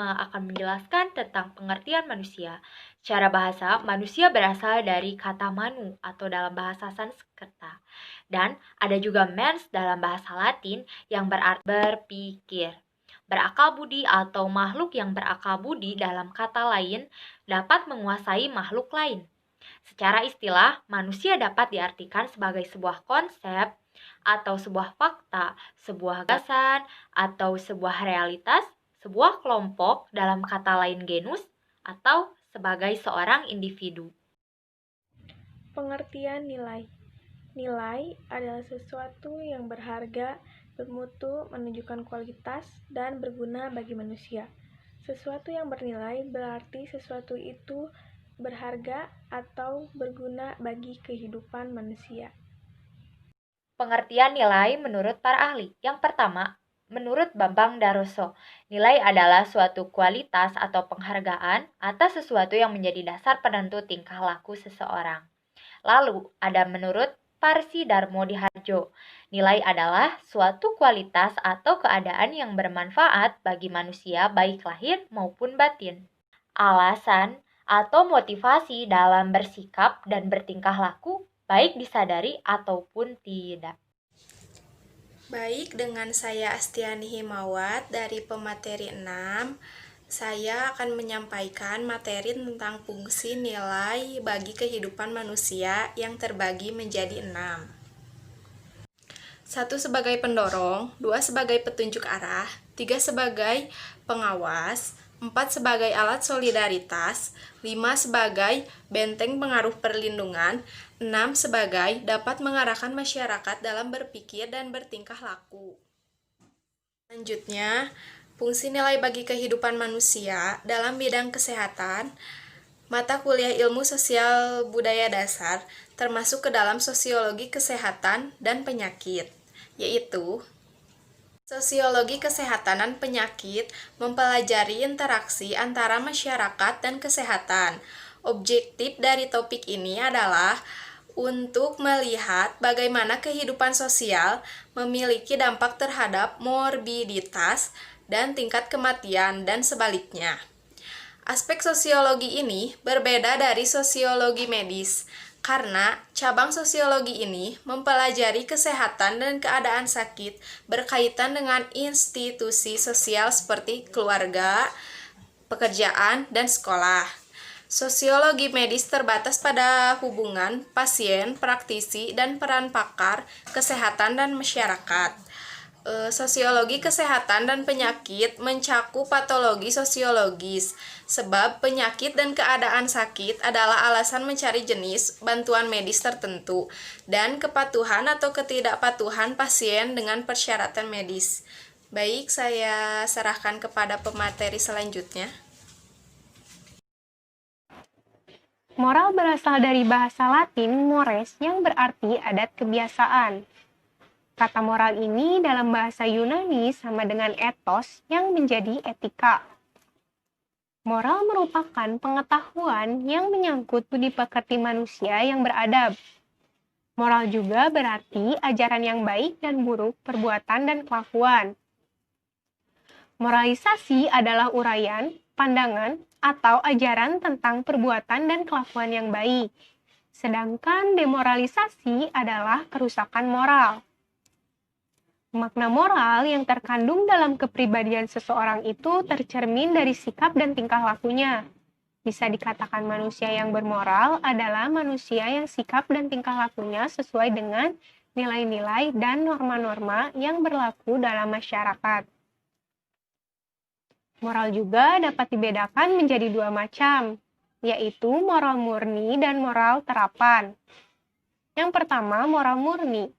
akan menjelaskan tentang pengertian manusia. Secara bahasa, manusia berasal dari kata manu atau dalam bahasa Sanskerta. Dan ada juga mens dalam bahasa Latin yang berarti berpikir. Berakal budi atau makhluk yang berakal budi dalam kata lain dapat menguasai makhluk lain. Secara istilah, manusia dapat diartikan sebagai sebuah konsep atau sebuah fakta, sebuah gagasan, atau sebuah realitas, sebuah kelompok dalam kata lain genus, atau sebagai seorang individu. Pengertian nilai. Nilai adalah sesuatu yang berharga, bermutu, menunjukkan kualitas, dan berguna bagi manusia. Sesuatu yang bernilai berarti sesuatu itu berharga atau berguna bagi kehidupan manusia. Pengertian nilai menurut para ahli. Yang pertama, menurut Bambang Daroso, nilai adalah suatu kualitas atau penghargaan atas sesuatu yang menjadi dasar penentu tingkah laku seseorang. Lalu, ada menurut Parsi Darmo Diharjo, nilai adalah suatu kualitas atau keadaan yang bermanfaat bagi manusia baik lahir maupun batin. Alasan atau motivasi dalam bersikap dan bertingkah laku baik disadari ataupun tidak. Baik, dengan saya Astiani Himawat dari pemateri 6, saya akan menyampaikan materi tentang fungsi nilai bagi kehidupan manusia yang terbagi menjadi 6. 1 sebagai pendorong, 2 sebagai petunjuk arah, 3 sebagai pengawas, 4 sebagai alat solidaritas, 5 sebagai benteng pengaruh perlindungan, 6 sebagai dapat mengarahkan masyarakat dalam berpikir dan bertingkah laku. Selanjutnya, fungsi nilai bagi kehidupan manusia dalam bidang kesehatan, mata kuliah ilmu sosial budaya dasar termasuk ke dalam sosiologi kesehatan dan penyakit, yaitu sosiologi kesehatan dan penyakit mempelajari interaksi antara masyarakat dan kesehatan. Objektif dari topik ini adalah untuk melihat bagaimana kehidupan sosial memiliki dampak terhadap morbiditas dan tingkat kematian dan sebaliknya. Aspek sosiologi ini berbeda dari sosiologi medis, karena cabang sosiologi ini mempelajari kesehatan dan keadaan sakit berkaitan dengan institusi sosial seperti keluarga, pekerjaan, dan sekolah. Sosiologi medis terbatas pada hubungan pasien, praktisi, dan peran pakar kesehatan dan masyarakat. Sosiologi kesehatan dan penyakit mencakup patologi sosiologis, sebab penyakit dan keadaan sakit adalah alasan mencari jenis bantuan medis tertentu dan kepatuhan atau ketidakpatuhan pasien dengan persyaratan medis. Baik, saya serahkan kepada pemateri selanjutnya. Moral berasal dari bahasa Latin mores yang berarti adat kebiasaan. Kata moral ini dalam bahasa Yunani sama dengan ethos yang menjadi etika. Moral merupakan pengetahuan yang menyangkut budi pekerti manusia yang beradab. Moral juga berarti ajaran yang baik dan buruk, perbuatan dan kelakuan. Moralisasi adalah uraian, pandangan, atau ajaran tentang perbuatan dan kelakuan yang baik. Sedangkan demoralisasi adalah kerusakan moral. Makna moral yang terkandung dalam kepribadian seseorang itu tercermin dari sikap dan tingkah lakunya. Bisa dikatakan manusia yang bermoral adalah manusia yang sikap dan tingkah lakunya sesuai dengan nilai-nilai dan norma-norma yang berlaku dalam masyarakat. Moral juga dapat dibedakan menjadi dua macam, yaitu moral murni dan moral terapan. Yang pertama, moral murni,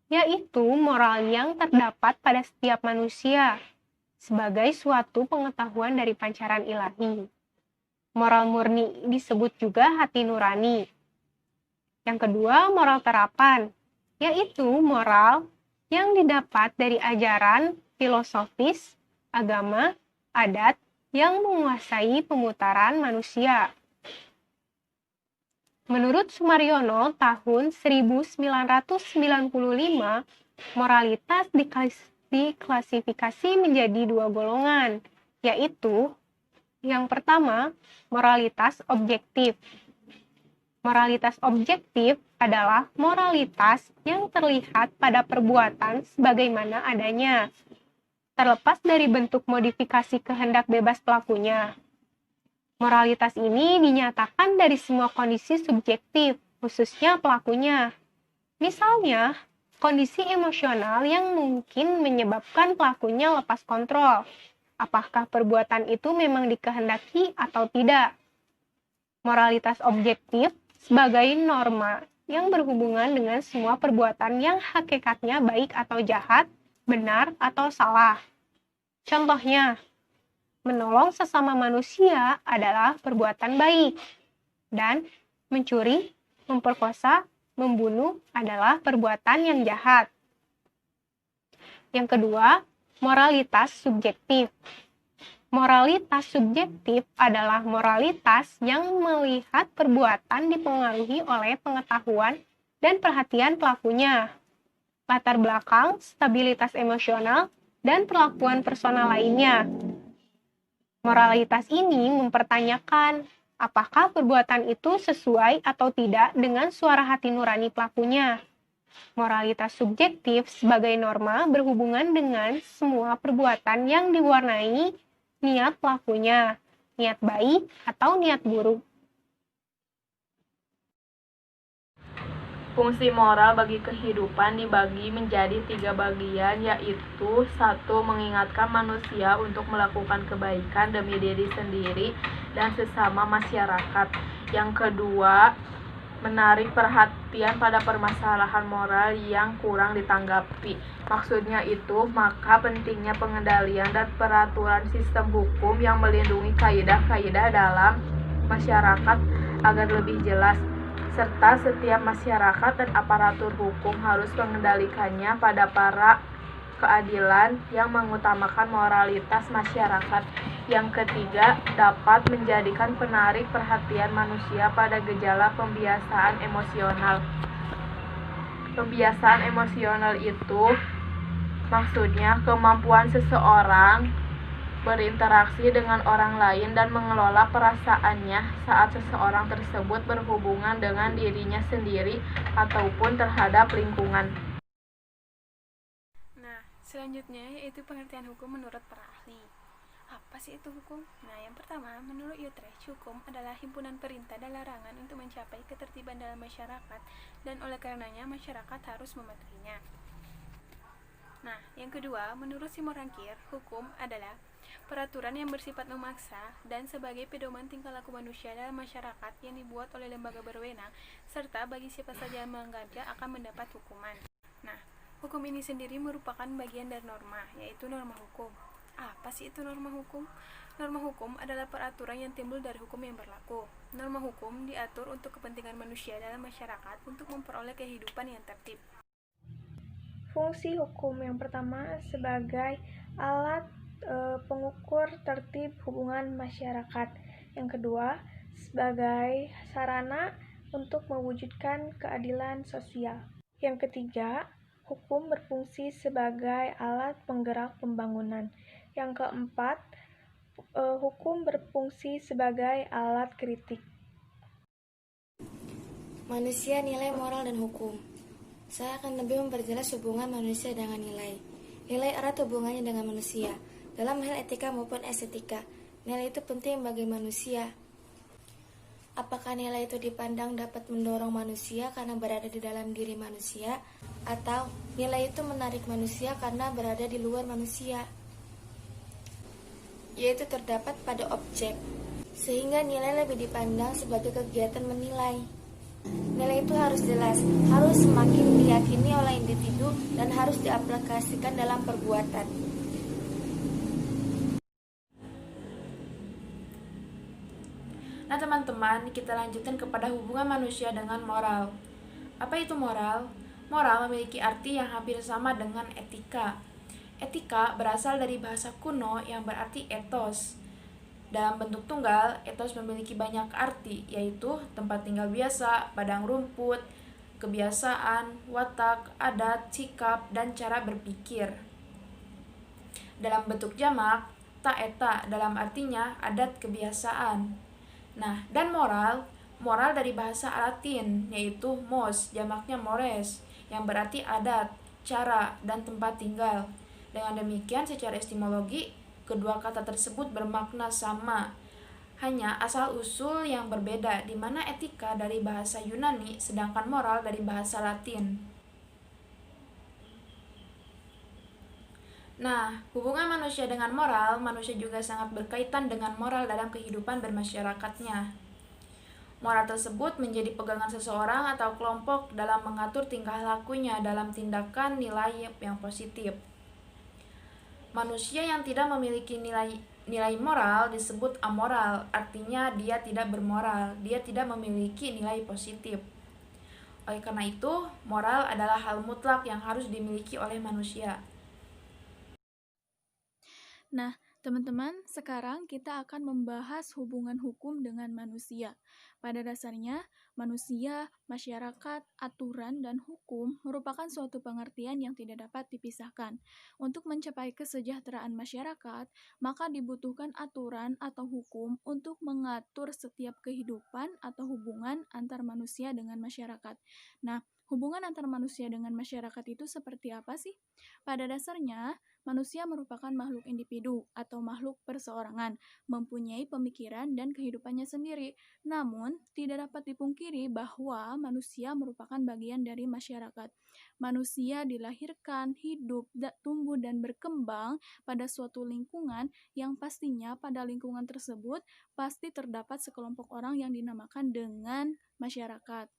yaitu moral yang terdapat pada setiap manusia sebagai suatu pengetahuan dari pancaran ilahi. Moral murni disebut juga hati nurani. Yang kedua, moral terapan, yaitu moral yang didapat dari ajaran filosofis, agama, adat yang menguasai pemutaran manusia. Menurut Sumaryono tahun 1995, moralitas diklasifikasi menjadi dua golongan, yaitu yang pertama, moralitas objektif. Moralitas objektif adalah moralitas yang terlihat pada perbuatan sebagaimana adanya, terlepas dari bentuk modifikasi kehendak bebas pelakunya. Moralitas ini dinyatakan dari semua kondisi subjektif, khususnya pelakunya. Misalnya, kondisi emosional yang mungkin menyebabkan pelakunya lepas kontrol. Apakah perbuatan itu memang dikehendaki atau tidak? Moralitas objektif sebagai norma yang berhubungan dengan semua perbuatan yang hakikatnya baik atau jahat, benar atau salah. Contohnya, menolong sesama manusia adalah perbuatan baik, dan mencuri, memperkosa, membunuh adalah perbuatan yang jahat. Yang kedua, moralitas subjektif. Moralitas subjektif adalah moralitas yang melihat perbuatan dipengaruhi oleh pengetahuan dan perhatian pelakunya, latar belakang, stabilitas emosional, dan perlakuan personal lainnya. Moralitas ini mempertanyakan apakah perbuatan itu sesuai atau tidak dengan suara hati nurani pelakunya. Moralitas subjektif sebagai norma berhubungan dengan semua perbuatan yang diwarnai niat pelakunya, niat baik atau niat buruk. Fungsi moral bagi kehidupan dibagi menjadi 3 bagian, yaitu 1. Mengingatkan manusia untuk melakukan kebaikan demi diri sendiri dan sesama masyarakat. Yang kedua, menarik perhatian pada permasalahan moral yang kurang ditanggapi. Maksudnya itu, maka pentingnya pengendalian dan peraturan sistem hukum yang melindungi kaidah-kaidah dalam masyarakat agar lebih jelas, serta setiap masyarakat dan aparatur hukum harus mengendalikannya pada para keadilan yang mengutamakan moralitas masyarakat. Yang ketiga, dapat menjadikan penarik perhatian manusia pada gejala pembiasaan emosional. Pembiasaan emosional itu maksudnya kemampuan seseorang berinteraksi dengan orang lain dan mengelola perasaannya saat seseorang tersebut berhubungan dengan dirinya sendiri ataupun terhadap lingkungan. Nah, selanjutnya yaitu pengertian hukum menurut para ahli. Apa sih itu hukum? Nah, yang pertama, menurut Utrecht, hukum adalah himpunan perintah dan larangan untuk mencapai ketertiban dalam masyarakat, dan oleh karenanya masyarakat harus mematuhinya. Nah, yang kedua, menurut Simon Rankir, hukum adalah peraturan yang bersifat memaksa dan sebagai pedoman tingkah laku manusia dalam masyarakat yang dibuat oleh lembaga berwenang, serta bagi siapa saja yang melanggarnya akan mendapat hukuman. Nah, hukum ini sendiri merupakan bagian dari norma, yaitu norma hukum. Apa sih itu norma hukum? Norma hukum adalah peraturan yang timbul dari hukum yang berlaku. Norma hukum diatur untuk kepentingan manusia dalam masyarakat untuk memperoleh kehidupan yang tertib. Fungsi hukum yang pertama sebagai alat pengukur tertib hubungan masyarakat. Yang kedua, sebagai sarana untuk mewujudkan keadilan sosial. Yang ketiga, hukum berfungsi sebagai alat penggerak pembangunan. Yang keempat, hukum berfungsi sebagai alat kritik. Manusia, nilai moral dan hukum. Saya akan lebih memperjelas hubungan manusia dengan nilai. Nilai erat hubungannya dengan manusia. Dalam hal etika maupun estetika, nilai itu penting bagi manusia. Apakah nilai itu dipandang dapat mendorong manusia karena berada di dalam diri manusia, atau nilai itu menarik manusia karena berada di luar manusia? Yaitu terdapat pada objek, sehingga nilai lebih dipandang sebagai kegiatan menilai. Nilai itu harus jelas, harus semakin diyakini oleh individu, dan harus diaplikasikan dalam perbuatan. Nah teman-teman, kita lanjutkan kepada hubungan manusia dengan moral. Apa itu moral? Moral memiliki arti yang hampir sama dengan etika. Etika berasal dari bahasa kuno yang berarti ethos. Dalam bentuk tunggal, ethos memiliki banyak arti, yaitu tempat tinggal biasa, padang rumput, kebiasaan, watak, adat, sikap, dan cara berpikir. Dalam bentuk jamak, eta dalam artinya adat kebiasaan. Nah, dan moral dari bahasa Latin yaitu mos, jamaknya mores, yang berarti adat, cara, dan tempat tinggal. Dengan demikian secara etimologi kedua kata tersebut bermakna sama, hanya asal-usul yang berbeda, di mana etika dari bahasa Yunani sedangkan moral dari bahasa Latin. Nah, hubungan manusia dengan moral, manusia juga sangat berkaitan dengan moral dalam kehidupan bermasyarakatnya. Moral tersebut menjadi pegangan seseorang atau kelompok dalam mengatur tingkah lakunya dalam tindakan nilai yang positif. Manusia yang tidak memiliki nilai moral disebut amoral, artinya dia tidak bermoral, dia tidak memiliki nilai positif. Oleh karena itu, moral adalah hal mutlak yang harus dimiliki oleh manusia. Nah, teman-teman, sekarang kita akan membahas hubungan hukum dengan manusia. Pada dasarnya, manusia, masyarakat, aturan, dan hukum merupakan suatu pengertian yang tidak dapat dipisahkan. Untuk mencapai kesejahteraan masyarakat, maka dibutuhkan aturan atau hukum untuk mengatur setiap kehidupan atau hubungan antar manusia dengan masyarakat. Nah, hubungan antar manusia dengan masyarakat itu seperti apa sih? Pada dasarnya, manusia merupakan makhluk individu atau makhluk perseorangan, mempunyai pemikiran dan kehidupannya sendiri. Namun, tidak dapat dipungkiri bahwa manusia merupakan bagian dari masyarakat. Manusia dilahirkan, hidup, tumbuh, dan berkembang pada suatu lingkungan yang pastinya pada lingkungan tersebut pasti terdapat sekelompok orang yang dinamakan dengan masyarakat.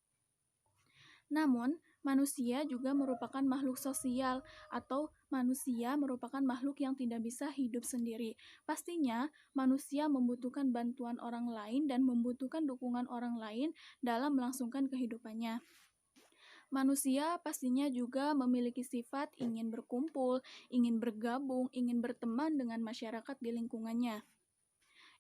Namun, manusia juga merupakan makhluk sosial atau manusia merupakan makhluk yang tidak bisa hidup sendiri. Pastinya, manusia membutuhkan bantuan orang lain dan membutuhkan dukungan orang lain dalam melangsungkan kehidupannya. Manusia pastinya juga memiliki sifat ingin berkumpul, ingin bergabung, ingin berteman dengan masyarakat di lingkungannya.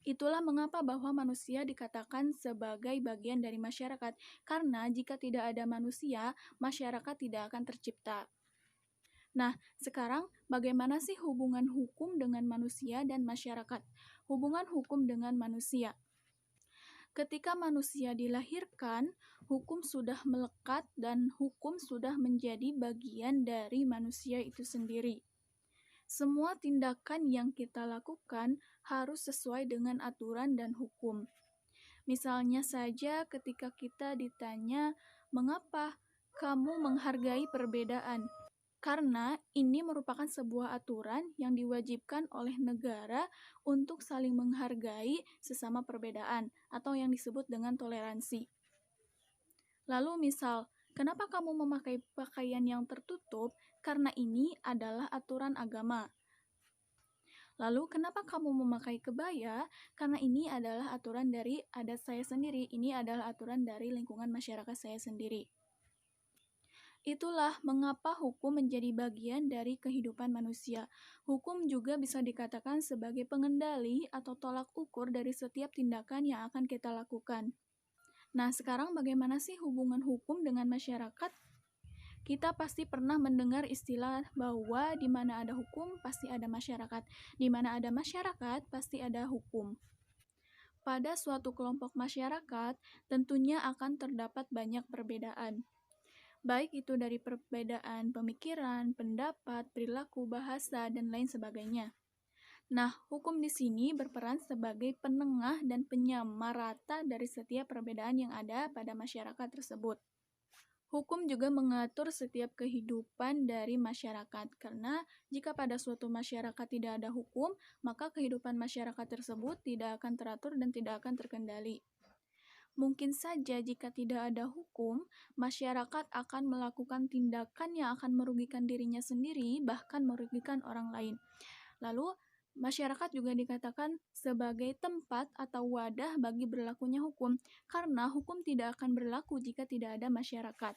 Itulah mengapa bahwa manusia dikatakan sebagai bagian dari masyarakat, karena jika tidak ada manusia, masyarakat tidak akan tercipta. Nah, sekarang bagaimana sih hubungan hukum dengan manusia dan masyarakat? Hubungan hukum dengan manusia. Ketika manusia dilahirkan, hukum sudah melekat dan hukum sudah menjadi bagian dari manusia itu sendiri. Semua tindakan yang kita lakukan harus sesuai dengan aturan dan hukum. Misalnya saja ketika kita ditanya, "Mengapa kamu menghargai perbedaan?" Karena ini merupakan sebuah aturan yang diwajibkan oleh negara untuk saling menghargai sesama perbedaan atau yang disebut dengan toleransi. Lalu misal, kenapa kamu memakai pakaian yang tertutup? Karena ini adalah aturan agama. Lalu, kenapa kamu memakai kebaya? Karena ini adalah aturan dari adat saya sendiri. Ini adalah aturan dari lingkungan masyarakat saya sendiri. Itulah mengapa hukum menjadi bagian dari kehidupan manusia. Hukum juga bisa dikatakan sebagai pengendali atau tolak ukur dari setiap tindakan yang akan kita lakukan. Nah, sekarang bagaimana sih hubungan hukum dengan masyarakat? Kita pasti pernah mendengar istilah bahwa di mana ada hukum, pasti ada masyarakat. Di mana ada masyarakat, pasti ada hukum. Pada suatu kelompok masyarakat, tentunya akan terdapat banyak perbedaan. Baik itu dari perbedaan pemikiran, pendapat, perilaku, bahasa, dan lain sebagainya. Nah, hukum di sini berperan sebagai penengah dan penyamar rata dari setiap perbedaan yang ada pada masyarakat tersebut. Hukum juga mengatur setiap kehidupan dari masyarakat, karena jika pada suatu masyarakat tidak ada hukum, maka kehidupan masyarakat tersebut tidak akan teratur dan tidak akan terkendali. Mungkin saja jika tidak ada hukum, masyarakat akan melakukan tindakan yang akan merugikan dirinya sendiri, bahkan merugikan orang lain. Lalu, masyarakat juga dikatakan sebagai tempat atau wadah bagi berlakunya hukum, karena hukum tidak akan berlaku jika tidak ada masyarakat.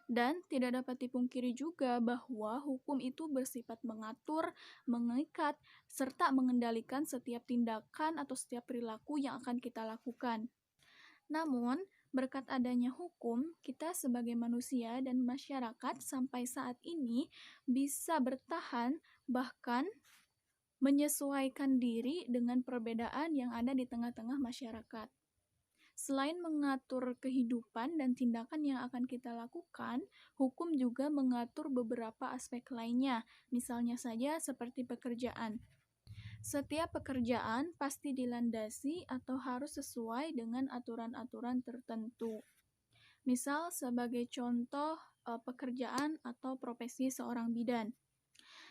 Dan tidak dapat dipungkiri juga bahwa hukum itu bersifat mengatur, mengikat, serta mengendalikan setiap tindakan atau setiap perilaku yang akan kita lakukan. Namun, berkat adanya hukum, kita sebagai manusia dan masyarakat sampai saat ini bisa bertahan, bahkan menyesuaikan diri dengan perbedaan yang ada di tengah-tengah masyarakat. Selain mengatur kehidupan dan tindakan yang akan kita lakukan, hukum juga mengatur beberapa aspek lainnya, misalnya saja seperti pekerjaan. Setiap pekerjaan pasti dilandasi atau harus sesuai dengan aturan-aturan tertentu. Misal sebagai contoh pekerjaan atau profesi seorang bidan.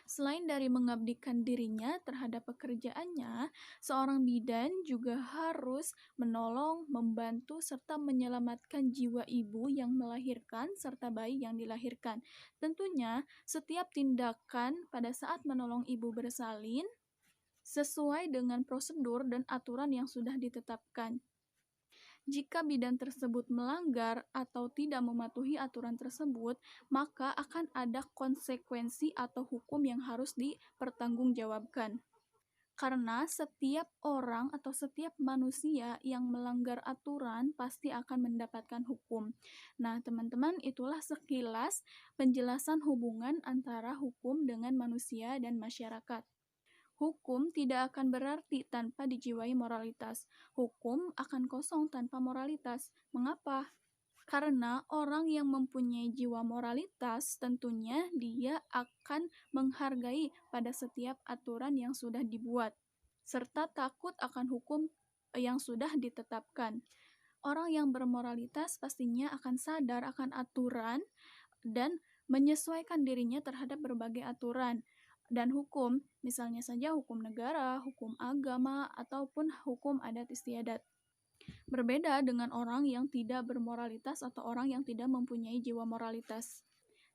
Selain dari mengabdikan dirinya terhadap pekerjaannya, seorang bidan juga harus menolong, membantu, serta menyelamatkan jiwa ibu yang melahirkan serta bayi yang dilahirkan. Tentunya, setiap tindakan pada saat menolong ibu bersalin sesuai dengan prosedur dan aturan yang sudah ditetapkan. Jika bidan tersebut melanggar atau tidak mematuhi aturan tersebut, maka akan ada konsekuensi atau hukum yang harus dipertanggungjawabkan. Karena setiap orang atau setiap manusia yang melanggar aturan pasti akan mendapatkan hukum. Nah, teman-teman, itulah sekilas penjelasan hubungan antara hukum dengan manusia dan masyarakat. Hukum tidak akan berarti tanpa dijiwai moralitas. Hukum akan kosong tanpa moralitas. Mengapa? Karena orang yang mempunyai jiwa moralitas tentunya dia akan menghargai pada setiap aturan yang sudah dibuat, serta takut akan hukum yang sudah ditetapkan. Orang yang bermoralitas pastinya akan sadar akan aturan dan menyesuaikan dirinya terhadap berbagai aturan dan hukum, misalnya saja hukum negara, hukum agama, ataupun hukum adat istiadat. Berbeda dengan orang yang tidak bermoralitas atau orang yang tidak mempunyai jiwa moralitas.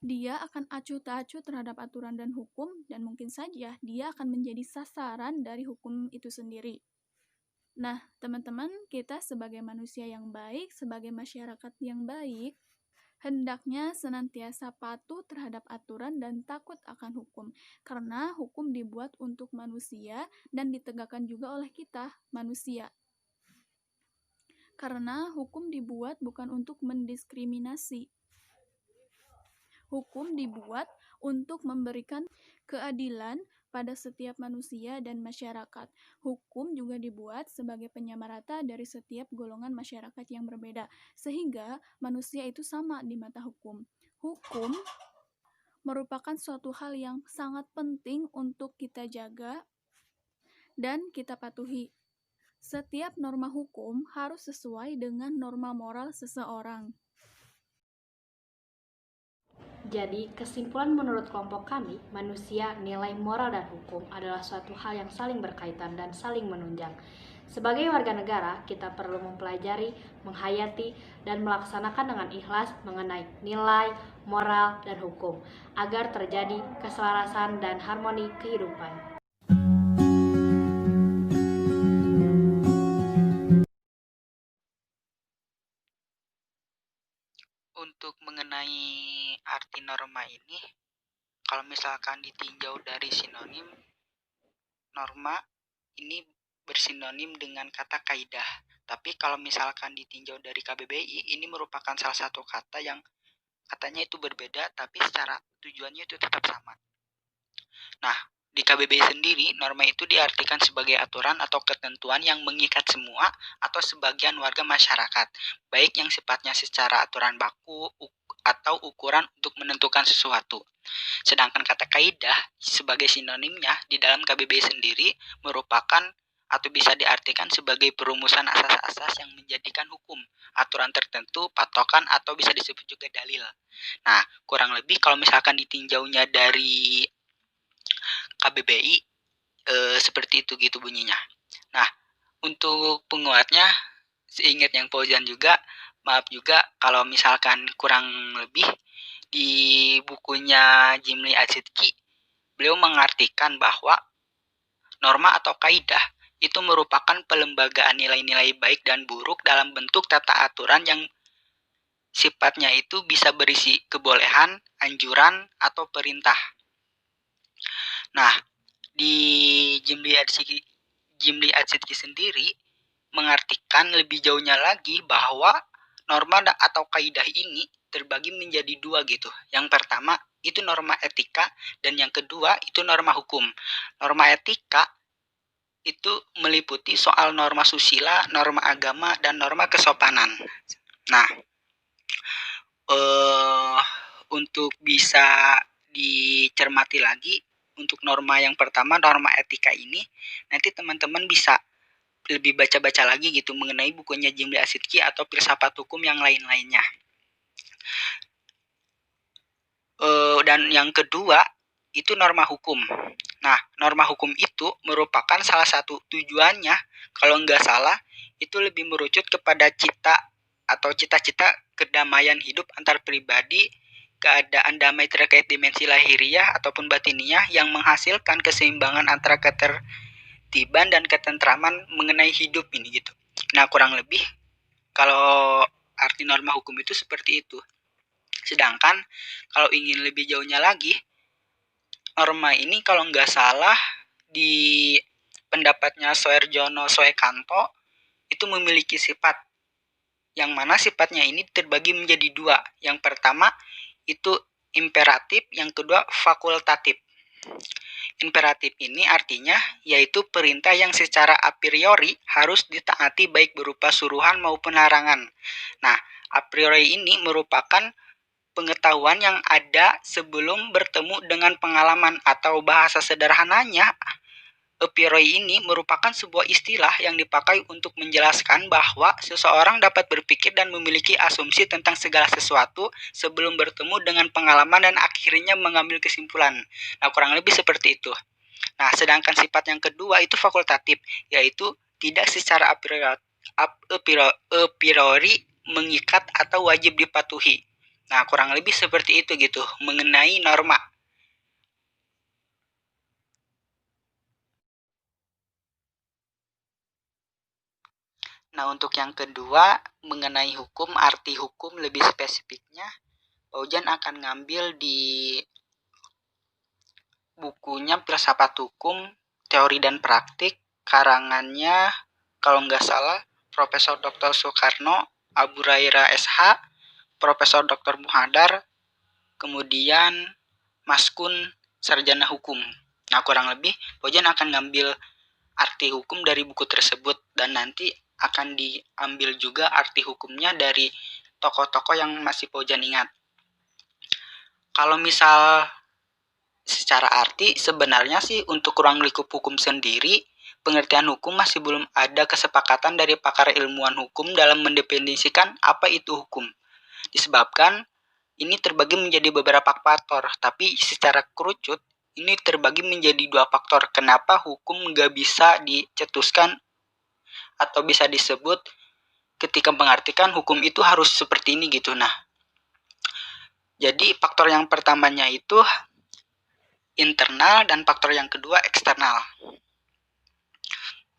Dia akan acuh tak acuh terhadap aturan dan hukum, dan mungkin saja dia akan menjadi sasaran dari hukum itu sendiri. Nah, teman-teman, kita sebagai manusia yang baik, sebagai masyarakat yang baik, hendaknya senantiasa patuh terhadap aturan dan takut akan hukum, karena hukum dibuat untuk manusia dan ditegakkan juga oleh kita, manusia. Karena hukum dibuat bukan untuk mendiskriminasi. Hukum dibuat untuk memberikan keadilan pada setiap manusia dan masyarakat. Hukum juga dibuat sebagai penyamarata dari setiap golongan masyarakat yang berbeda, sehingga manusia itu sama di mata hukum. Hukum merupakan suatu hal yang sangat penting untuk kita jaga dan kita patuhi. Setiap norma hukum harus sesuai dengan norma moral seseorang. Jadi, kesimpulan menurut kelompok kami, manusia, nilai moral dan hukum adalah suatu hal yang saling berkaitan dan saling menunjang. Sebagai warga negara, kita perlu mempelajari, menghayati, dan melaksanakan dengan ikhlas mengenai nilai, moral, dan hukum, agar terjadi keselarasan dan harmoni kehidupan. Untuk mengenai arti norma ini, kalau misalkan ditinjau dari sinonim, norma ini bersinonim dengan kata kaidah. Tapi kalau misalkan ditinjau dari KBBI, ini merupakan salah satu kata yang katanya itu berbeda, tapi secara tujuannya itu tetap sama. Nah, di KBBI sendiri, norma itu diartikan sebagai aturan atau ketentuan yang mengikat semua atau sebagian warga masyarakat, baik yang sifatnya secara aturan baku atau ukuran untuk menentukan sesuatu. Sedangkan kata kaidah sebagai sinonimnya di dalam KBBI sendiri merupakan atau bisa diartikan sebagai perumusan asas-asas yang menjadikan hukum, aturan tertentu, patokan, atau bisa disebut juga dalil. Nah, kurang lebih kalau misalkan ditinjaunya dari KBBI seperti itu gitu bunyinya. Nah, untuk penguatnya seingat yang Fauzan juga, maaf juga kalau misalkan kurang lebih di bukunya Jimli Asidki, beliau mengartikan bahwa norma atau kaidah itu merupakan pelembagaan nilai-nilai baik dan buruk dalam bentuk tata aturan yang sifatnya itu bisa berisi kebolehan, anjuran, atau perintah. Nah, di Jimli Asidki sendiri mengartikan lebih jauhnya lagi bahwa norma atau kaidah ini terbagi menjadi dua gitu. Yang pertama itu norma etika, dan yang kedua itu norma hukum. Norma etika itu meliputi soal norma susila, norma agama, dan norma kesopanan. Nah, untuk bisa dicermati lagi, untuk norma yang pertama, norma etika ini, nanti teman-teman bisa lebih baca-baca lagi gitu mengenai bukunya Jimli Asidki atau filsafat hukum yang lain-lainnya. Dan yang kedua, itu norma hukum. Nah, norma hukum itu merupakan salah satu tujuannya, kalau nggak salah, itu lebih merucut kepada cita-cita kedamaian hidup antar pribadi, keadaan damai terkait dimensi lahiriah ataupun batiniah yang menghasilkan keseimbangan antara ketertiban dan ketentraman mengenai hidup ini gitu. Nah, kurang lebih kalau arti norma hukum itu seperti itu. Sedangkan kalau ingin lebih jauhnya lagi, norma ini kalau nggak salah di pendapatnya Soeharjono Soekanto itu memiliki sifat, yang mana sifatnya ini terbagi menjadi dua. Yang pertama itu imperatif, yang kedua fakultatif. Imperatif ini artinya yaitu perintah yang secara a priori harus ditaati baik berupa suruhan maupun larangan. Nah, a priori ini merupakan pengetahuan yang ada sebelum bertemu dengan pengalaman, atau bahasa sederhananya, a priori ini merupakan sebuah istilah yang dipakai untuk menjelaskan bahwa seseorang dapat berpikir dan memiliki asumsi tentang segala sesuatu sebelum bertemu dengan pengalaman dan akhirnya mengambil kesimpulan. Nah, kurang lebih seperti itu. Nah, sedangkan sifat yang kedua itu fakultatif, yaitu tidak secara a priori mengikat atau wajib dipatuhi. Nah, kurang lebih seperti itu gitu mengenai norma. Nah, untuk yang kedua mengenai hukum, arti hukum lebih spesifiknya, Paujan akan ngambil di bukunya Filsafat Hukum, Teori dan Praktik, karangannya kalau nggak salah Profesor Dr. Soekarno, Abu Hurairah SH, Profesor Dr. Muhadar, kemudian Maskun Sarjana Hukum. Nah, kurang lebih Paujan akan ngambil arti hukum dari buku tersebut, dan nanti akan diambil juga arti hukumnya dari tokoh-tokoh yang masih Paujan ingat. Kalau misal secara arti, sebenarnya sih untuk ruang lingkup hukum sendiri, pengertian hukum masih belum ada kesepakatan dari pakar ilmuwan hukum dalam mendefinisikan apa itu hukum. Disebabkan ini terbagi menjadi beberapa faktor, tapi secara kerucut ini terbagi menjadi dua faktor. Kenapa hukum nggak bisa dicetuskan atau bisa disebut ketika mengartikan hukum itu harus seperti ini gitu. Nah, jadi faktor yang pertamanya itu internal dan faktor yang kedua eksternal.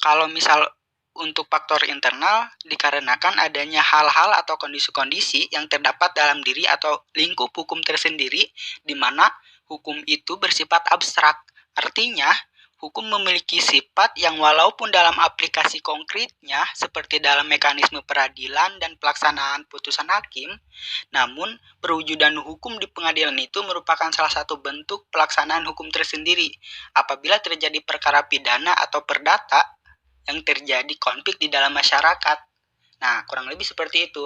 Kalau misal untuk faktor internal dikarenakan adanya hal-hal atau kondisi-kondisi yang terdapat dalam diri atau lingkup hukum tersendiri, di mana hukum itu bersifat abstrak. Artinya, hukum memiliki sifat yang walaupun dalam aplikasi konkretnya seperti dalam mekanisme peradilan dan pelaksanaan putusan hakim, namun perwujudan hukum di pengadilan itu merupakan salah satu bentuk pelaksanaan hukum tersendiri. Apabila terjadi perkara pidana atau perdata yang terjadi konflik di dalam masyarakat. Nah, kurang lebih seperti itu.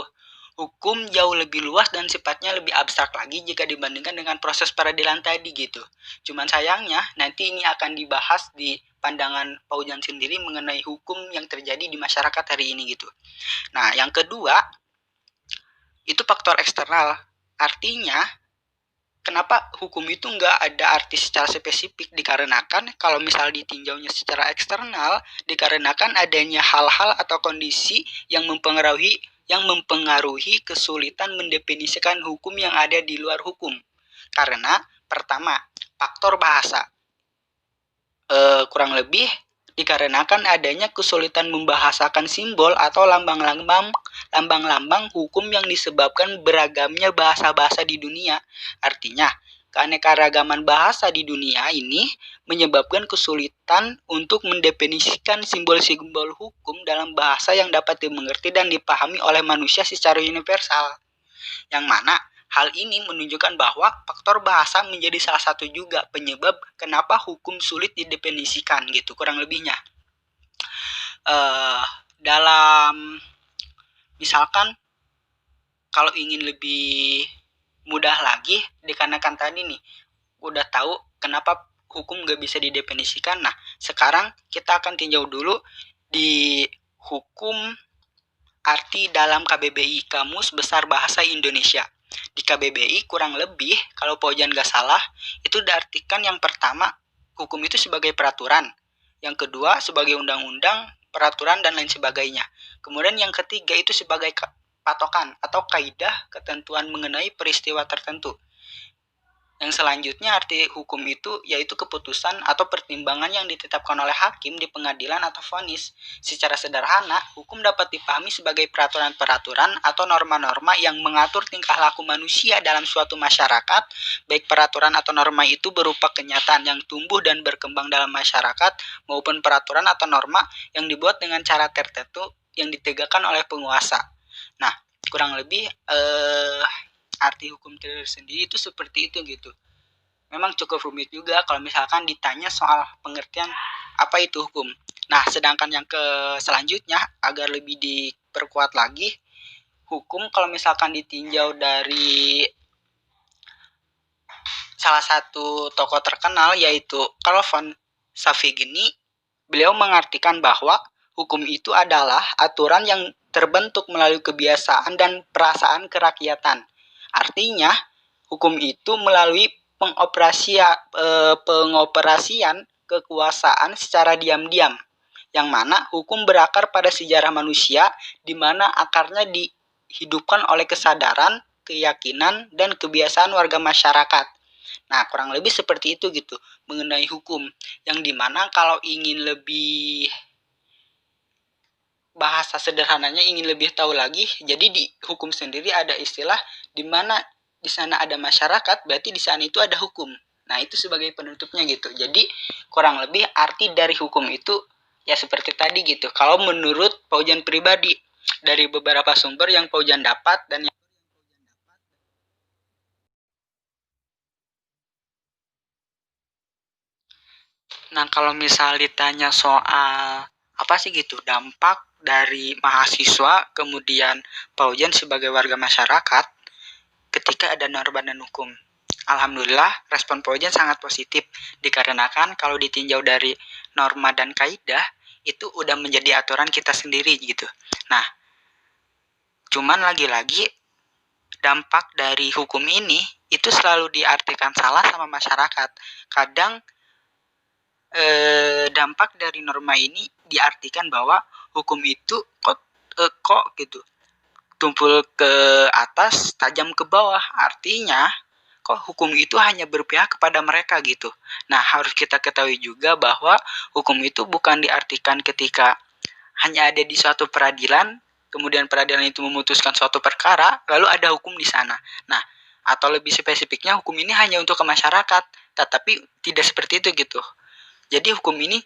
Hukum jauh lebih luas dan sifatnya lebih abstrak lagi jika dibandingkan dengan proses peradilan tadi gitu. Cuman sayangnya nanti ini akan dibahas di pandangan Paujan sendiri mengenai hukum yang terjadi di masyarakat hari ini gitu. Nah, yang kedua itu faktor eksternal. Artinya kenapa hukum itu nggak ada arti secara spesifik? Dikarenakan kalau misal ditinjaunya secara eksternal, dikarenakan adanya hal-hal atau kondisi yang mempengaruhi kesulitan mendefinisikan hukum yang ada di luar hukum. Karena pertama, faktor bahasa. Kurang lebih dikarenakan adanya kesulitan membahasakan simbol atau lambang-lambang hukum yang disebabkan beragamnya bahasa-bahasa di dunia. Artinya, keanekaragaman bahasa di dunia ini menyebabkan kesulitan untuk mendefinisikan simbol-simbol hukum dalam bahasa yang dapat dimengerti dan dipahami oleh manusia secara universal. Yang mana Hal ini menunjukkan bahwa faktor bahasa menjadi salah satu juga penyebab kenapa hukum sulit didefinisikan gitu, kurang lebihnya. Dalam misalkan kalau ingin lebih mudah lagi, dikarenakan tadi nih udah tahu kenapa hukum gak bisa didefinisikan. Nah, sekarang kita akan tinjau dulu di hukum arti dalam KBBI, Kamus Besar Bahasa Indonesia. Di KBBI kurang lebih, kalau Paujan gak salah, itu diartikan yang pertama, hukum itu sebagai peraturan. Yang kedua, sebagai undang-undang, peraturan, dan lain sebagainya. Kemudian yang ketiga itu sebagai patokan atau kaidah ketentuan mengenai peristiwa tertentu. Yang selanjutnya arti hukum itu yaitu keputusan atau pertimbangan yang ditetapkan oleh hakim di pengadilan atau vonis. Secara sederhana, hukum dapat dipahami sebagai peraturan-peraturan atau norma-norma yang mengatur tingkah laku manusia dalam suatu masyarakat, baik peraturan atau norma itu berupa kenyataan yang tumbuh dan berkembang dalam masyarakat, maupun peraturan atau norma yang dibuat dengan cara tertentu yang ditegakkan oleh penguasa. Nah, kurang lebih arti hukum tersendiri itu seperti itu gitu. Memang cukup rumit juga kalau misalkan ditanya soal pengertian apa itu hukum. Nah, sedangkan yang selanjutnya agar lebih diperkuat lagi, hukum kalau misalkan ditinjau dari salah satu tokoh terkenal yaitu Carl von Savigny, beliau mengartikan bahwa hukum itu adalah aturan yang terbentuk melalui kebiasaan dan perasaan kerakyatan. Artinya, hukum itu melalui pengoperasian kekuasaan secara diam-diam, yang mana hukum berakar pada sejarah manusia, di mana akarnya dihidupkan oleh kesadaran, keyakinan, dan kebiasaan warga masyarakat. Nah, kurang lebih seperti itu gitu, mengenai hukum, yang dimana kalau ingin lebih bahasa sederhananya, ingin lebih tahu lagi, jadi di hukum sendiri ada istilah di mana di sana ada masyarakat, berarti di sana itu ada hukum. Nah, itu sebagai penutupnya gitu. Jadi kurang lebih arti dari hukum itu ya seperti tadi gitu. Kalau menurut Paujan pribadi dari beberapa sumber yang Paujan dapat dan yang Nah, kalau misal ditanya soal apa sih gitu dampak dari mahasiswa kemudian Paujan sebagai warga masyarakat ketika ada norma dan hukum. Alhamdulillah, respon Paujan sangat positif dikarenakan kalau ditinjau dari norma dan kaidah itu udah menjadi aturan kita sendiri gitu. Nah, cuman lagi-lagi dampak dari hukum ini itu selalu diartikan salah sama masyarakat. Kadang dampak dari norma ini diartikan bahwa hukum itu kok gitu tumpul ke atas, tajam ke bawah. Artinya kok hukum itu hanya berpihak kepada mereka gitu. Nah, harus kita ketahui juga bahwa hukum itu bukan diartikan ketika hanya ada di suatu peradilan, kemudian peradilan itu memutuskan suatu perkara, lalu ada hukum di sana. Nah, atau lebih spesifiknya hukum ini hanya untuk ke masyarakat, tetapi tidak seperti itu gitu. Jadi hukum ini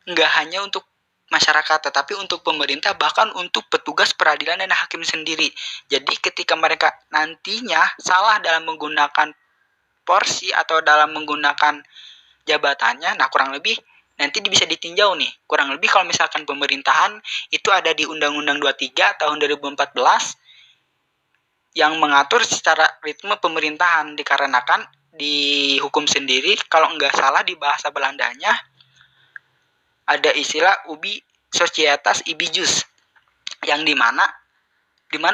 nggak hanya untuk masyarakat, tetapi untuk pemerintah, bahkan untuk petugas peradilan dan hakim sendiri. Jadi ketika mereka nantinya salah dalam menggunakan porsi atau dalam menggunakan jabatannya, nah kurang lebih nanti bisa ditinjau nih. Kurang lebih kalau misalkan pemerintahan itu ada di Undang-Undang 23 tahun 2014 yang mengatur secara ritme pemerintahan, dikarenakan di hukum sendiri kalau nggak salah di bahasa Belandanya ada istilah ubi societas ibi jus, yang dimana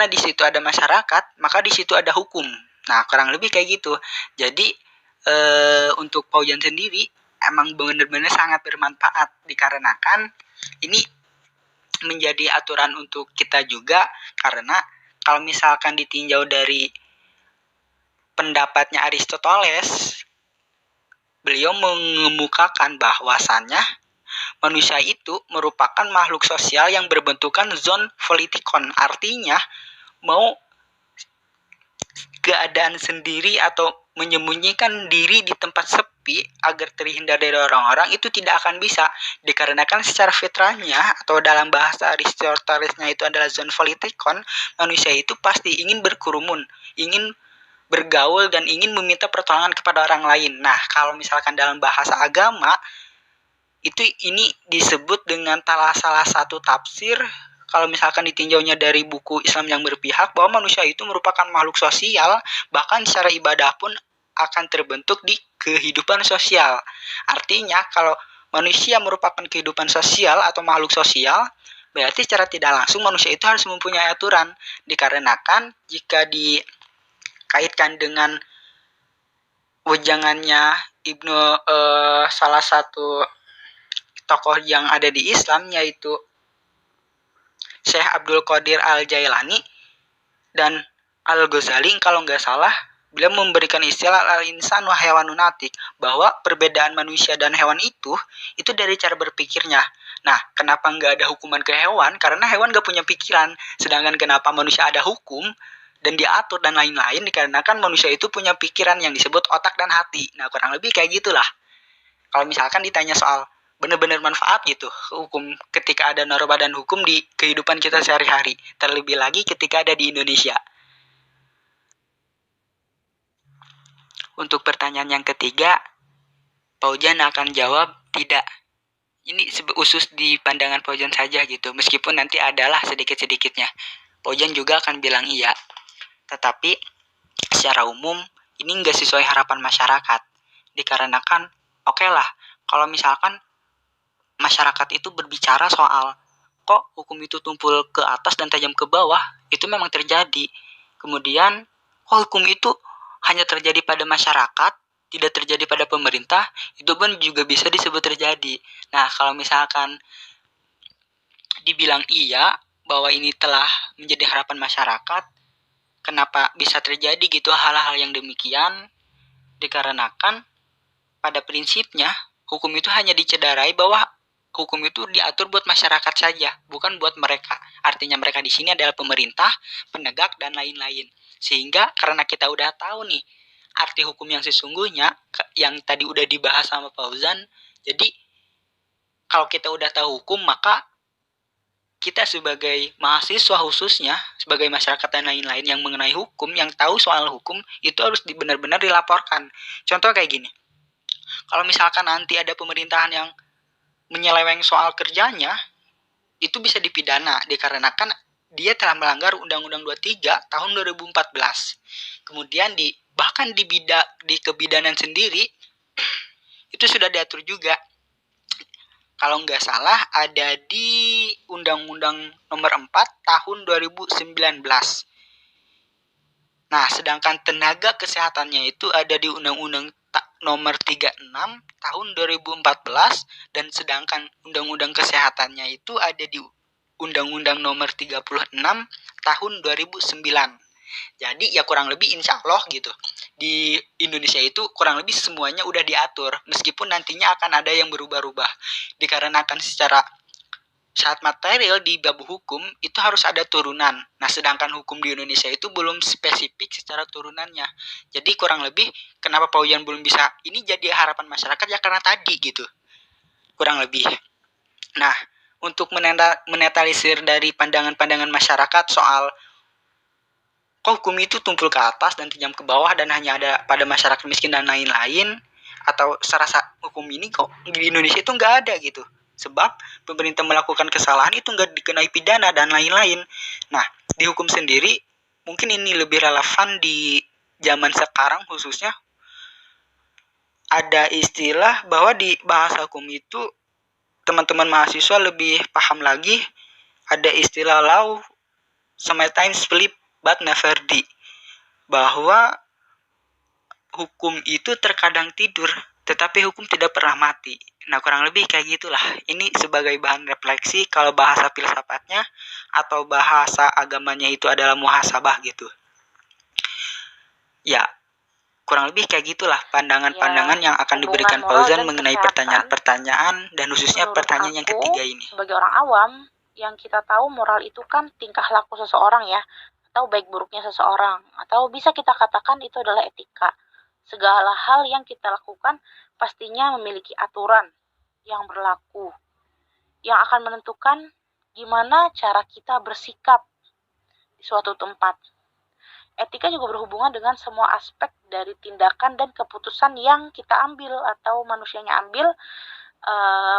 di situ ada masyarakat, maka di situ ada hukum. Nah, kurang lebih kayak gitu. Jadi untuk Paujan sendiri emang benar-benar sangat bermanfaat dikarenakan ini menjadi aturan untuk kita juga, karena kalau misalkan ditinjau dari pendapatnya Aristoteles, beliau mengemukakan bahwasannya manusia itu merupakan makhluk sosial yang berbentukan zon politikon. Artinya, mau keadaan sendiri atau menyembunyikan diri di tempat sepi agar terhindar dari orang-orang itu tidak akan bisa, dikarenakan secara fitrahnya atau dalam bahasa Aristotelesnya itu adalah zon politikon, manusia itu pasti ingin berkerumun, ingin bergaul dan ingin meminta pertolongan kepada orang lain. Nah, kalau misalkan dalam bahasa agama ini disebut dengan salah satu tafsir kalau misalkan ditinjaunya dari buku Islam yang berpihak bahwa manusia itu merupakan makhluk sosial, bahkan secara ibadah pun akan terbentuk di kehidupan sosial. Artinya kalau manusia merupakan kehidupan sosial atau makhluk sosial, berarti secara tidak langsung manusia itu harus mempunyai aturan. Dikarenakan jika dikaitkan dengan wejangannya salah satu tokoh yang ada di Islam, yaitu Syekh Abdul Qadir Al-Jailani dan Al-Ghazali, kalau nggak salah, beliau memberikan istilah al-insan wa hewanun natik, bahwa perbedaan manusia dan hewan itu dari cara berpikirnya. Nah, kenapa nggak ada hukuman ke hewan? Karena hewan nggak punya pikiran. Sedangkan kenapa manusia ada hukum dan diatur dan lain-lain? Dikarenakan manusia itu punya pikiran yang disebut otak dan hati. Nah, kurang lebih kayak gitulah. Kalau misalkan ditanya soal benar-benar manfaat gitu hukum, ketika ada norma dan hukum di kehidupan kita sehari-hari, terlebih lagi ketika ada di Indonesia. Untuk pertanyaan yang ketiga, Paujan akan jawab tidak. Ini khusus di pandangan Paujan saja gitu, meskipun nanti adalah sedikit-sedikitnya Paujan juga akan bilang iya. Tetapi secara umum ini nggak sesuai harapan masyarakat. Dikarenakan oke lah, kalau misalkan masyarakat itu berbicara soal kok hukum itu tumpul ke atas dan tajam ke bawah, itu memang terjadi. Kemudian kok hukum itu hanya terjadi pada masyarakat, tidak terjadi pada pemerintah, itu pun juga bisa disebut terjadi. Nah, kalau misalkan dibilang iya bahwa ini telah menjadi harapan masyarakat, kenapa bisa terjadi gitu hal-hal yang demikian? Dikarenakan pada prinsipnya hukum itu hanya dicederai bahwa hukum itu diatur buat masyarakat saja, bukan buat mereka. Artinya mereka di sini adalah pemerintah, penegak, dan lain-lain. Sehingga karena kita udah tahu nih arti hukum yang sesungguhnya, yang tadi udah dibahas sama Fauzan, jadi kalau kita udah tahu hukum, maka kita sebagai mahasiswa khususnya, sebagai masyarakat dan lain-lain yang mengenai hukum, yang tahu soal hukum, itu harus benar-benar dilaporkan. Contoh kayak gini, kalau misalkan nanti ada pemerintahan yang menyeleweng soal kerjanya, itu bisa dipidana dikarenakan dia telah melanggar Undang-Undang 23 tahun 2014. Kemudian bahkan di kebidanan sendiri itu sudah diatur juga. Kalau nggak salah ada di Undang-Undang nomor 4 tahun 2019. Nah, sedangkan tenaga kesehatannya itu ada di Undang-Undang nomor 36 tahun 2014, dan sedangkan undang-undang kesehatannya itu ada di Undang-Undang nomor 36 tahun 2009. Jadi ya kurang lebih insya Allah gitu, di Indonesia itu kurang lebih semuanya udah diatur, meskipun nantinya akan ada yang berubah-ubah. Dikarenakan secara saat material di bab hukum itu harus ada turunan. Nah, sedangkan hukum di Indonesia itu belum spesifik secara turunannya. Jadi kurang lebih kenapa Paujan belum bisa ini jadi harapan masyarakat ya karena tadi gitu. Kurang lebih. Nah, untuk menetralisir dari pandangan-pandangan masyarakat soal kok hukum itu tumpul ke atas dan tajam ke bawah dan hanya ada pada masyarakat miskin dan lain-lain, atau serasa hukum ini kok di Indonesia itu nggak ada gitu. Sebab pemerintah melakukan kesalahan itu nggak dikenai pidana dan lain-lain. Nah, di hukum sendiri mungkin ini lebih relevan di zaman sekarang khususnya. Ada istilah bahwa di bahasa hukum itu teman-teman mahasiswa lebih paham lagi. Ada istilah law sometimes sleep but never die, bahwa hukum itu terkadang tidur tetapi hukum tidak pernah mati. Nah, kurang lebih kayak gitulah. Ini sebagai bahan refleksi kalau bahasa filsafatnya atau bahasa agamanya itu adalah muhasabah gitu. Ya, kurang lebih kayak gitulah pandangan-pandangan yang akan diberikan Fauzan mengenai pertanyaan-pertanyaan dan khususnya pertanyaan yang ketiga ini. Sebagai orang awam, yang kita tahu moral itu kan tingkah laku seseorang ya, atau baik buruknya seseorang, atau bisa kita katakan itu adalah etika. Segala hal yang kita lakukan pastinya memiliki aturan yang berlaku, yang akan menentukan gimana cara kita bersikap di suatu tempat. etika juga berhubungan dengan semua aspek dari tindakan dan keputusan yang kita ambil atau manusianya ambil.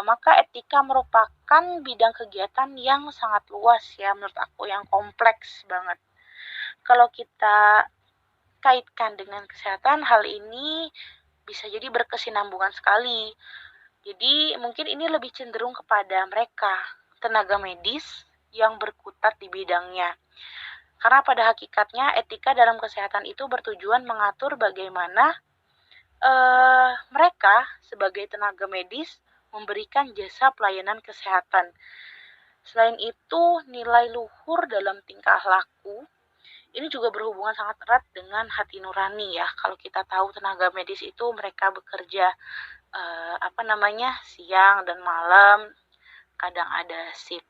Maka etika merupakan bidang kegiatan yang sangat luas ya, menurut aku, yang kompleks banget. Kalau kita kaitkan dengan kesehatan, hal ini bisa jadi berkesinambungan sekali. Jadi mungkin ini lebih cenderung kepada mereka, tenaga medis yang berkutat di bidangnya. Karena pada hakikatnya etika dalam kesehatan itu bertujuan mengatur bagaimana mereka sebagai tenaga medis memberikan jasa pelayanan kesehatan. Selain itu, nilai luhur dalam tingkah laku ini juga berhubungan sangat erat dengan hati nurani ya. Kalau kita tahu tenaga medis itu mereka bekerja siang dan malam, kadang ada shift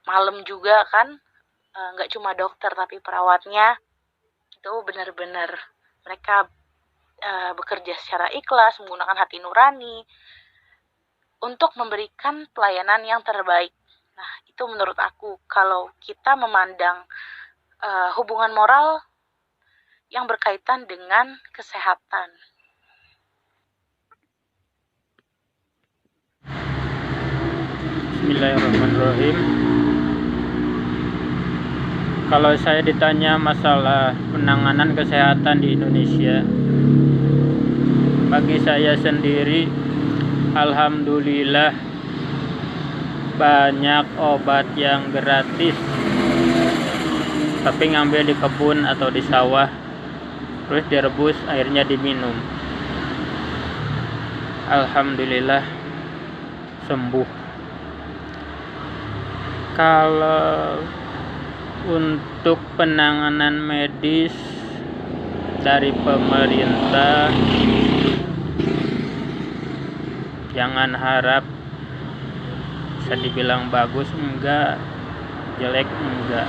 malam juga kan, nggak cuma dokter tapi perawatnya itu benar-benar mereka bekerja secara ikhlas, menggunakan hati nurani untuk memberikan pelayanan yang terbaik. Nah, itu menurut aku kalau kita memandang hubungan moral yang berkaitan dengan kesehatan. Bismillahirrahmanirrahim. Kalau saya ditanya masalah penanganan kesehatan di Indonesia, bagi saya sendiri, alhamdulillah banyak obat yang gratis, tapi ngambil di kebun atau di sawah, terus direbus, airnya diminum. Alhamdulillah sembuh. Kalau untuk penanganan medis dari pemerintah, jangan harap bisa dibilang bagus enggak, jelek enggak.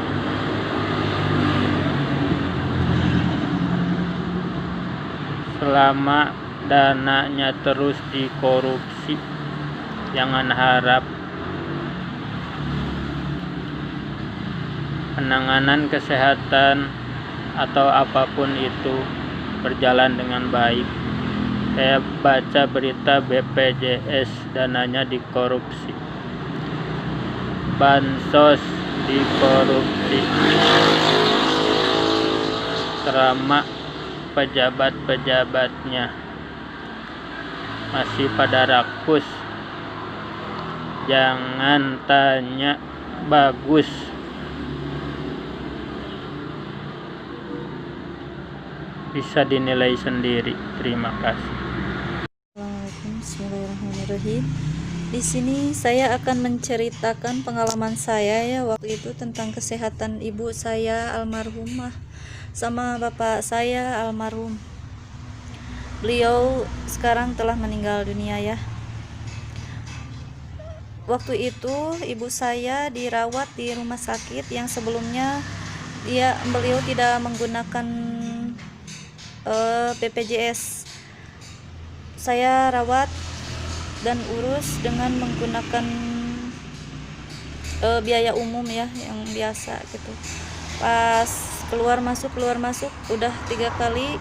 Selama dananya terus dikorupsi, jangan harap penanganan kesehatan atau apapun itu berjalan dengan baik. Saya baca berita BPJS dananya dikorupsi, bansos dikorupsi, selama pejabat-pejabatnya masih pada rakus. Jangan tanya bagus, bisa dinilai sendiri. Terima kasih. Assalamualaikum, bismillahirrahmanirrahim. Di sini saya akan menceritakan pengalaman saya ya waktu itu tentang kesehatan ibu saya almarhumah sama bapak saya almarhum. Beliau sekarang telah meninggal dunia ya. Waktu itu ibu saya dirawat di rumah sakit yang sebelumnya beliau tidak menggunakan BPJS. Saya rawat dan urus dengan menggunakan biaya umum ya, yang biasa gitu. Pas keluar masuk udah 3 kali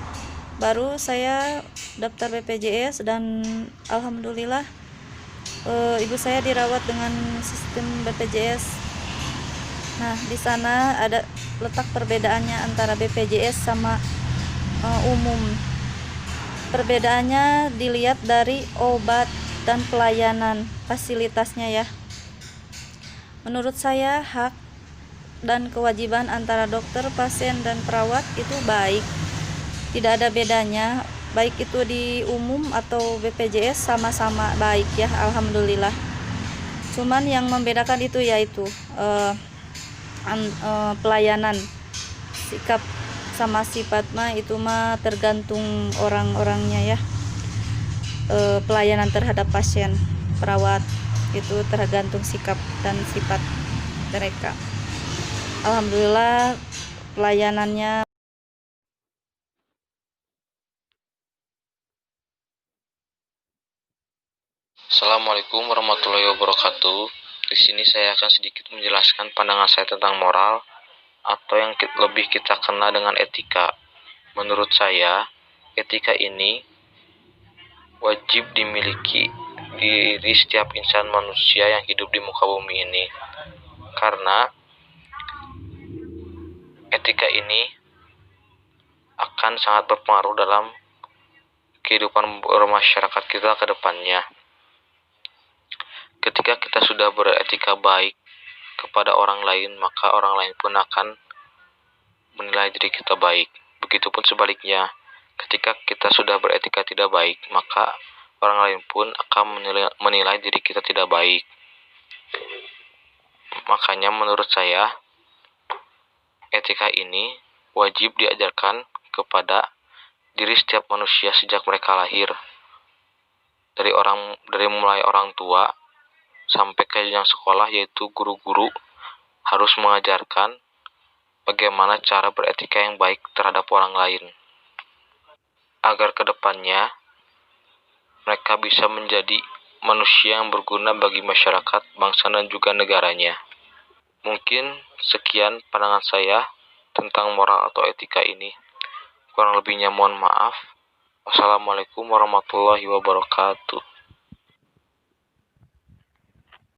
baru saya daftar BPJS, dan alhamdulillah ibu saya dirawat dengan sistem BPJS. Nah, di sana ada letak perbedaannya antara BPJS sama umum. Perbedaannya dilihat dari obat dan pelayanan fasilitasnya ya. Menurut saya hak dan kewajiban antara dokter, pasien, dan perawat itu baik. Tidak ada bedanya, baik itu di umum atau BPJS sama-sama baik ya, alhamdulillah. Cuman yang membedakan itu yaitu pelayanan, sikap sama sifat mah itu mah tergantung orang-orangnya ya. Pelayanan terhadap pasien, perawat itu tergantung sikap dan sifat mereka. Alhamdulillah pelayanannya. Assalamualaikum warahmatullahi wabarakatuh. Di sini saya akan sedikit menjelaskan pandangan saya tentang moral. atau yang lebih kita kenal dengan etika. Menurut saya, etika ini wajib dimiliki diri setiap insan manusia yang hidup di muka bumi ini. Karena etika ini akan sangat berpengaruh dalam kehidupan bermasyarakat kita ke depannya. Ketika kita sudah beretika baik kepada orang lain, maka orang lain pun akan menilai diri kita baik. Begitupun sebaliknya, ketika kita sudah beretika tidak baik, maka orang lain pun akan menilai diri kita tidak baik. Makanya menurut saya, etika ini wajib diajarkan kepada diri setiap manusia sejak mereka lahir. Dari mulai orang tua sampai ke jenjang sekolah, yaitu guru-guru harus mengajarkan bagaimana cara beretika yang baik terhadap orang lain, agar kedepannya mereka bisa menjadi manusia yang berguna bagi masyarakat, bangsa, dan juga negaranya. Mungkin sekian pandangan saya tentang moral atau etika ini. Kurang lebihnya mohon maaf. Wassalamualaikum warahmatullahi wabarakatuh.